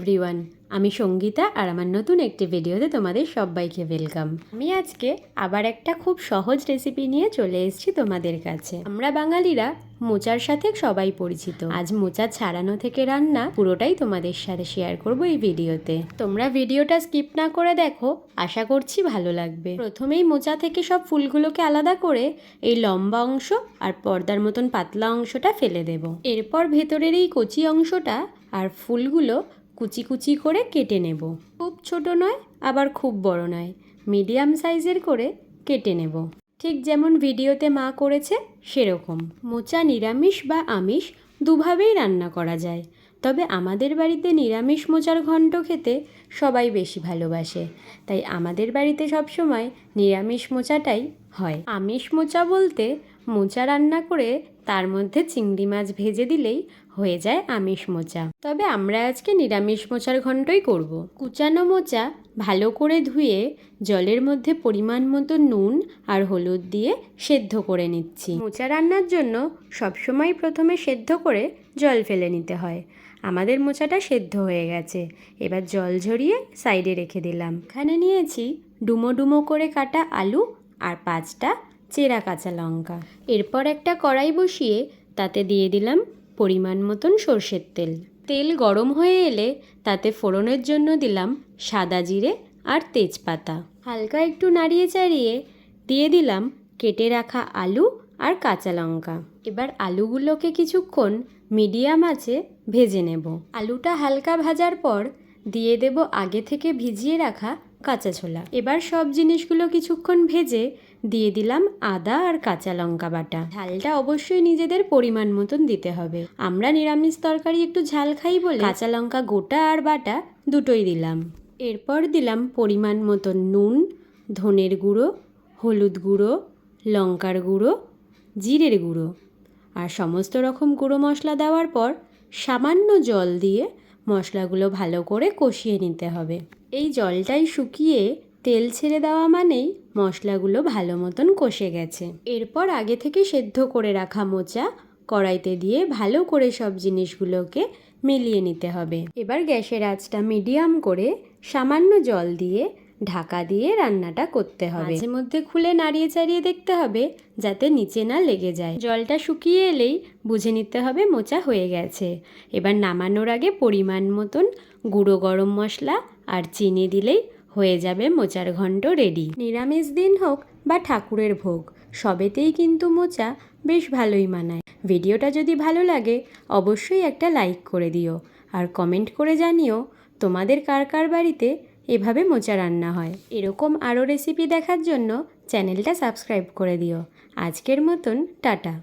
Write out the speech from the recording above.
Everyone, আমি সঙ্গীতা আর আমার নতুন একটি ভিডিওতে তোমাদের সবাইকে ওয়েলকাম। আমি আজকে আবার একটা খুব সহজ রেসিপি নিয়ে চলে এসেছি তোমাদের কাছে। আমরা বাঙালিরা মোচার সাথে সবাই পরিচিত। আজ মোচা ছাড়ানো থেকে রান্না পুরোটাই তোমাদের সাথে শেয়ার করব এই ভিডিওতে। তোমরা ভিডিওটা স্কিপ না করে দেখো, আশা করছি ভালো লাগবে। প্রথমেই মোচা থেকে সব ফুলগুলোকে আলাদা করে এই লম্বা অংশ আর পর্দার মতন পাতলা অংশটা ফেলে দেব। এরপর ভেতরের এই কচি অংশটা আর ফুলগুলো কুচি কুচি করে কেটে নেব। খুব ছোট নয়, আবার খুব বড় নয়, মিডিয়াম সাইজের করে কেটে নেব, ঠিক যেমন ভিডিওতে মা করেছে সেরকম। মোচা নিরামিষ বা আমিষ দুভাবেই রান্না করা যায়, তবে আমাদের বাড়িতে নিরামিষ মোচার ঘন্ট খেতে সবাই বেশি ভালোবাসে, তাই আমাদের বাড়িতে সবসময় নিরামিষ মোচাটাই হয়। আমিষ মোচা বলতে মোচা রান্না করে তার মধ্যে চিংড়ি মাছ ভেজে দিলেই হয়ে যায় আমিষ মোচা। তবে আমরা আজকে নিরামিষ মোচার ঘন্টই করব। কুচানো মোচা ভালো করে ধুয়ে জলের মধ্যে পরিমাণ মতো নুন আর হলুদ দিয়ে সেদ্ধ করে নিচ্ছি। মোচা রান্নার জন্য সবসময় প্রথমে সেদ্ধ করে জল ফেলে নিতে হয়। আমাদের মোচাটা সেদ্ধ হয়ে গেছে, এবার জল ঝরিয়ে সাইডে রেখে দিলাম। এখানে নিয়েছি ডুমো ডুমো করে কাটা আলু আর 5টা চেরা কাঁচা লঙ্কা। এরপর একটা কড়াই বসিয়ে তাতে দিয়ে দিলাম পরিমাণ মতন সর্ষের তেল। তেল গরম হয়ে এলে তাতে ফোড়নের জন্য দিলাম সাদা জিরে আর তেজপাতা। হালকা একটু নাড়িয়ে চাড়িয়ে দিয়ে দিলাম কেটে রাখা আলু আর কাঁচা লঙ্কা। এবার আলুগুলোকে কিছুক্ষণ মিডিয়াম আঁচে ভেজে নেব। আলুটা হালকা ভাজার পর দিয়ে দেব আগে থেকে ভিজিয়ে রাখা কাঁচা ছোলা। এবার সব জিনিসগুলো কিছুক্ষণ ভেজে দিয়ে দিলাম আদা আর কাঁচা লঙ্কা বাটা। ঝালটা অবশ্যই নিজেদের পরিমাণ মতন দিতে হবে। আমরা নিরামিষ তরকারি একটু ঝাল খাই বলে কাঁচা লঙ্কা গোটা আর বাটা দুটোই দিলাম। এরপর দিলাম পরিমাণ মতন নুন, ধনের গুঁড়ো, হলুদ গুঁড়ো, লঙ্কার গুঁড়ো, জিরের গুঁড়ো আর সমস্ত রকম গুঁড়ো মশলা দেওয়ার পর সামান্য জল দিয়ে মশলাগুলো ভালো করে কষিয়ে নিতে হবে। এই জলটাই শুকিয়ে তেল ছেড়ে দেওয়া মানেই মশলাগুলো ভালো মতন কষে গেছে। এরপর আগে থেকে সেদ্ধ করে রাখা মোচা কড়াইতে দিয়ে ভালো করে সব জিনিসগুলোকে মিলিয়ে নিতে হবে। এবার গ্যাসের আঁচটা মিডিয়াম করে সামান্য জল দিয়ে ঢাকা দিয়ে রান্নাটা করতে হবে। মাঝে মধ্যে খুলে নাড়িয়ে চাড়িয়ে দেখতে হবে যাতে নিচে না লেগে যায়। জলটা শুকিয়ে এলেই বুঝে নিতে হবে মোচা হয়ে গেছে। এবার নামানোর আগে পরিমাণ মতন গুঁড়ো গরম মশলা আর চিনি দিলেই হয়ে যাবে মোচার ঘন্ট রেডি। নিরামিষ দিন হোক বা ঠাকুরের ভোগ, সবেতেই কিন্তু মোচা বেশ ভালোই মানায়। ভিডিওটা যদি ভালো লাগে অবশ্যই একটা লাইক করে দিও আর কমেন্ট করে জানিও তোমাদের কার কার বাড়িতে এভাবে মোচা রান্না হয়। এরকম আরও রেসিপি দেখার জন্য চ্যানেলটা সাবস্ক্রাইব করে দিও। আজকের মতন টাটা।